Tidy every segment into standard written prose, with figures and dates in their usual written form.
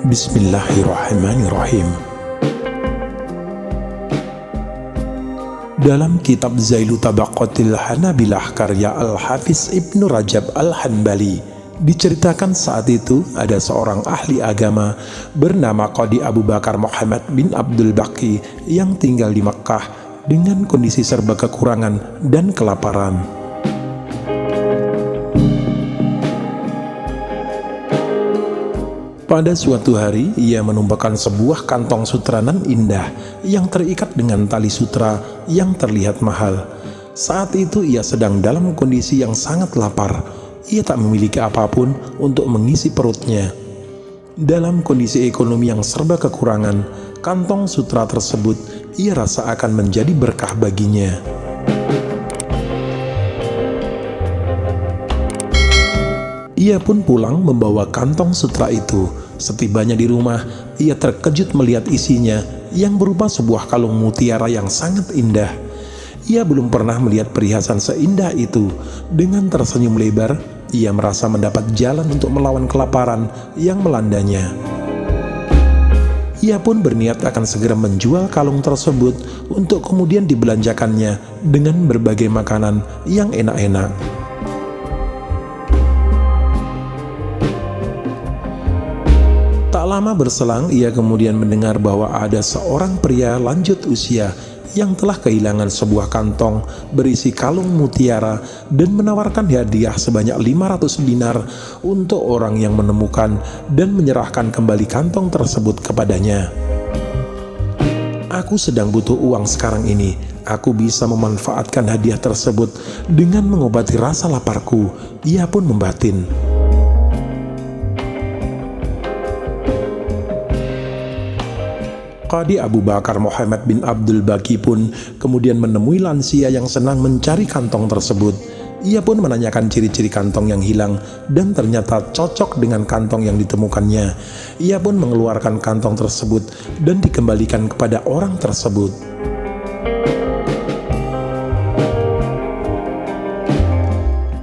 Bismillahirrahmanirrahim. Dalam kitab Zailu Tabaqatil Hanabilah karya Al-Hafiz Ibnu Rajab Al-Hanbali, diceritakan saat itu ada seorang ahli agama bernama Qadi Abu Bakar Muhammad bin Abdul Baqi yang tinggal di Mekkah dengan kondisi serba kekurangan dan kelaparan. Pada suatu hari, ia menumpahkan sebuah kantong sutra nan indah yang terikat dengan tali sutra yang terlihat mahal. Saat itu ia sedang dalam kondisi yang sangat lapar. Ia tak memiliki apapun untuk mengisi perutnya. Dalam kondisi ekonomi yang serba kekurangan, kantong sutra tersebut ia rasa akan menjadi berkah baginya. Ia pun pulang membawa kantong sutra itu. Setibanya di rumah, ia terkejut melihat isinya yang berupa sebuah kalung mutiara yang sangat indah. Ia belum pernah melihat perhiasan seindah itu. Dengan tersenyum lebar, ia merasa mendapat jalan untuk melawan kelaparan yang melandanya. Ia pun berniat akan segera menjual kalung tersebut untuk kemudian dibelanjakannya dengan berbagai makanan yang enak-enak. Tak lama berselang, ia kemudian mendengar bahwa ada seorang pria lanjut usia yang telah kehilangan sebuah kantong berisi kalung mutiara dan menawarkan hadiah sebanyak 500 dinar untuk orang yang menemukan dan menyerahkan kembali kantong tersebut kepadanya. Aku sedang butuh uang sekarang ini. Aku bisa memanfaatkan hadiah tersebut dengan mengobati rasa laparku. Ia pun membatin. Qadi Abu Bakar Muhammad bin Abdul Baqi pun kemudian menemui lansia yang senang mencari kantong tersebut. Ia pun menanyakan ciri-ciri kantong yang hilang dan ternyata cocok dengan kantong yang ditemukannya. Ia pun mengeluarkan kantong tersebut dan dikembalikan kepada orang tersebut.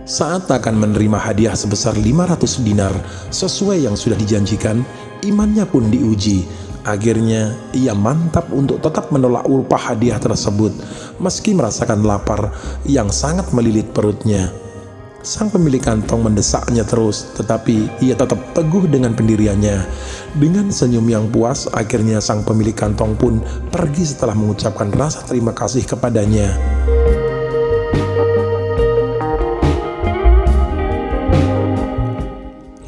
Saat akan menerima hadiah sebesar 500 dinar sesuai yang sudah dijanjikan, imannya pun diuji. Akhirnya ia mantap untuk tetap menolak upah hadiah tersebut meski merasakan lapar yang sangat melilit perutnya. Sang pemilik kantong mendesaknya terus, tetapi ia tetap teguh dengan pendiriannya. Dengan senyum yang puas, akhirnya sang pemilik kantong pun pergi setelah mengucapkan rasa terima kasih kepadanya.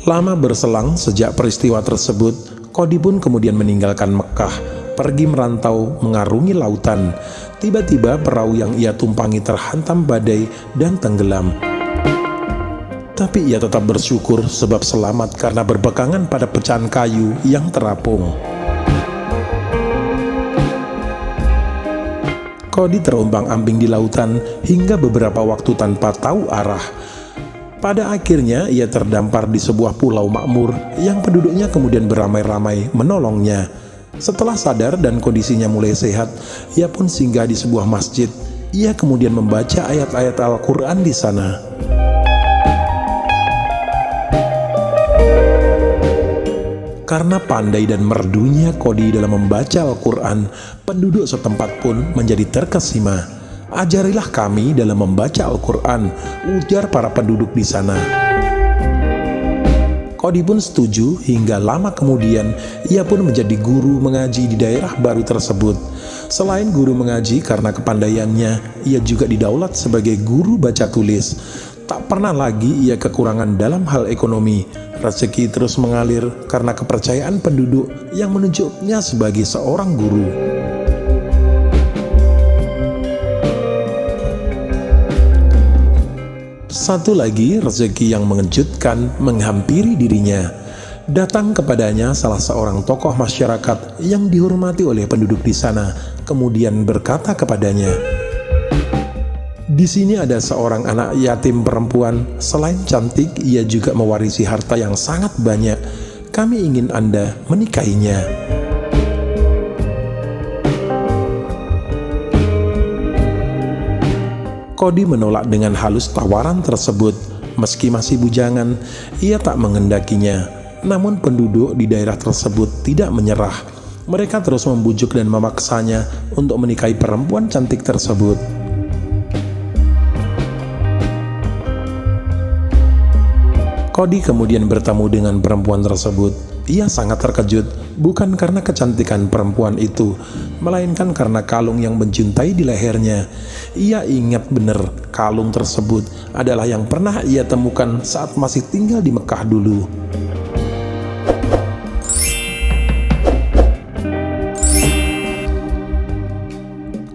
Lama berselang sejak peristiwa tersebut, Qadi pun kemudian meninggalkan Mekkah, pergi merantau mengarungi lautan. Tiba-tiba perahu yang ia tumpangi terhantam badai dan tenggelam. Tapi ia tetap bersyukur sebab selamat karena berpegangan pada pecahan kayu yang terapung. Qadi terombang-ambing di lautan hingga beberapa waktu tanpa tahu arah. Pada akhirnya ia terdampar di sebuah pulau makmur yang penduduknya kemudian beramai-ramai menolongnya. Setelah sadar dan kondisinya mulai sehat, ia pun singgah di sebuah masjid. Ia kemudian membaca ayat-ayat Al-Quran di sana. Karena pandai dan merdunya Qadi dalam membaca Al-Quran, penduduk setempat pun menjadi terkesima. Ajarilah kami dalam membaca Al-Quran, ujar para penduduk di sana. Qadi pun setuju hingga lama kemudian ia pun menjadi guru mengaji di daerah baru tersebut. Selain guru mengaji karena kepandaiannya, ia juga didaulat sebagai guru baca tulis. Tak pernah lagi ia kekurangan dalam hal ekonomi. Rezeki terus mengalir karena kepercayaan penduduk yang menunjuknya sebagai seorang guru. Satu lagi rezeki yang mengejutkan menghampiri dirinya. Datang kepadanya salah seorang tokoh masyarakat yang dihormati oleh penduduk di sana, kemudian berkata kepadanya, "Di sini ada seorang anak yatim perempuan. Selain cantik, ia juga mewarisi harta yang sangat banyak. Kami ingin Anda menikahinya." Qadi menolak dengan halus tawaran tersebut. Meski masih bujangan, ia tak mengendakinya. Namun penduduk di daerah tersebut tidak menyerah. Mereka terus membujuk dan memaksanya untuk menikahi perempuan cantik tersebut. Cody kemudian bertemu dengan perempuan tersebut. Ia sangat terkejut, bukan karena kecantikan perempuan itu, melainkan karena kalung yang mencintai di lehernya. Ia ingat benar kalung tersebut adalah yang pernah ia temukan saat masih tinggal di Mekah dulu.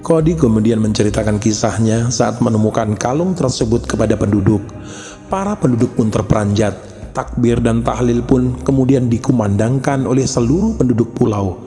Cody kemudian menceritakan kisahnya saat menemukan kalung tersebut kepada penduduk. Para penduduk pun terperanjat. Takbir dan tahlil pun kemudian dikumandangkan oleh seluruh penduduk pulau.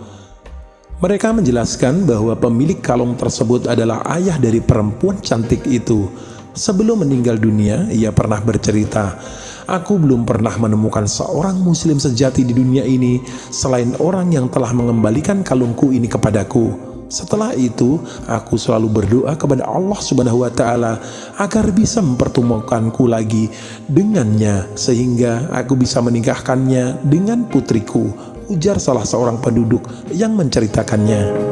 Mereka menjelaskan bahwa pemilik kalung tersebut adalah ayah dari perempuan cantik itu. Sebelum meninggal dunia, ia pernah bercerita, "Aku belum pernah menemukan seorang muslim sejati di dunia ini selain orang yang telah mengembalikan kalungku ini kepadaku. Setelah itu, aku selalu berdoa kepada Allah Subhanahu wa Ta'ala agar bisa mempertemukanku lagi dengannya, sehingga aku bisa menikahkannya dengan putriku," ujar salah seorang penduduk yang menceritakannya.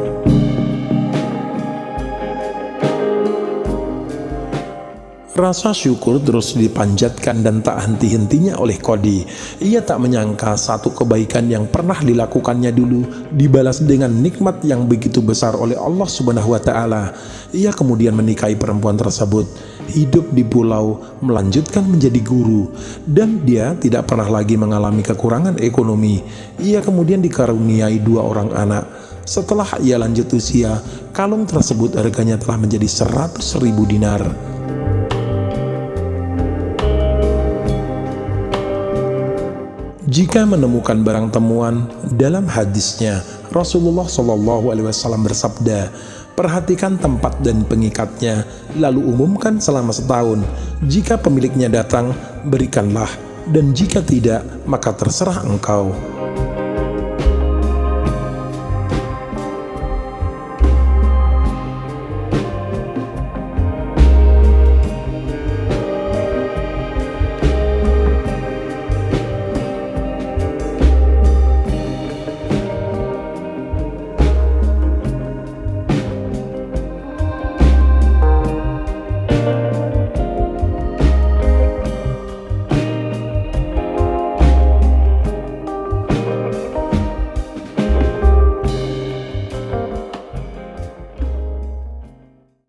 Rasa syukur terus dipanjatkan dan tak henti-hentinya oleh Cody. Ia tak menyangka satu kebaikan yang pernah dilakukannya dulu dibalas dengan nikmat yang begitu besar oleh Allah Subhanahu wa Ta'ala. Ia kemudian menikahi perempuan tersebut, hidup di pulau, melanjutkan menjadi guru, dan dia tidak pernah lagi mengalami kekurangan ekonomi. Ia kemudian dikaruniai 2 orang anak. Setelah ia lanjut usia, kalung tersebut harganya telah menjadi 100.000 dinar. Jika menemukan barang temuan, dalam hadisnya Rasulullah SAW bersabda, "Perhatikan tempat dan pengikatnya, lalu umumkan selama setahun. Jika pemiliknya datang, berikanlah, dan jika tidak, maka terserah engkau."